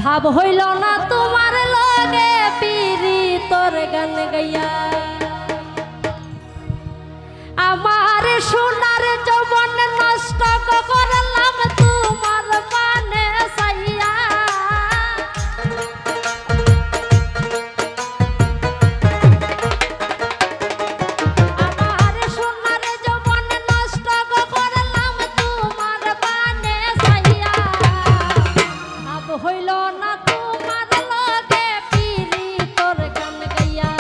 ভাব হইল না তোমার লগে পিরি তোর গান গাইয়া আমার সোনার যৌবন নষ্ট করলাম তোমার পানে চাইয়া আমার সোনার যৌবন নষ্ট করলাম তোমার পানে চাইয়া ভাব হইল না তোমার লগে পিরি তোর গান গাইয়া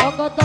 অগত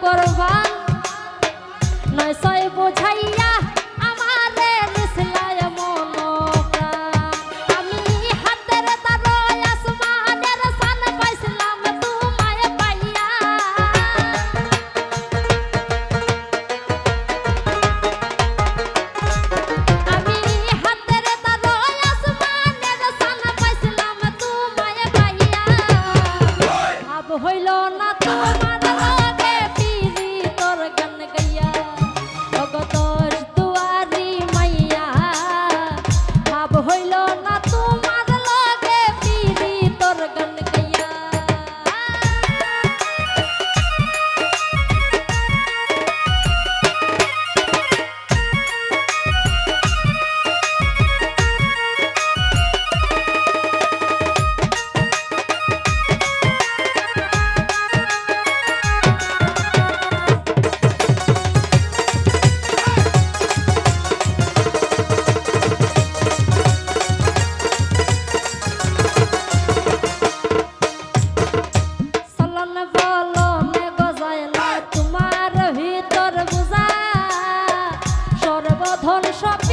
করবান নয় সয় বোঝাইয়া আমারে নিসলায় মন আমি হাতের তারয় আসমানের সান পাইছিলাম তোমায় পাইয়া আমি হাতের তারয় আসমানের সান পাইছিলাম তোমায় পাইয়া ভাব হইল না তোমার ধন সব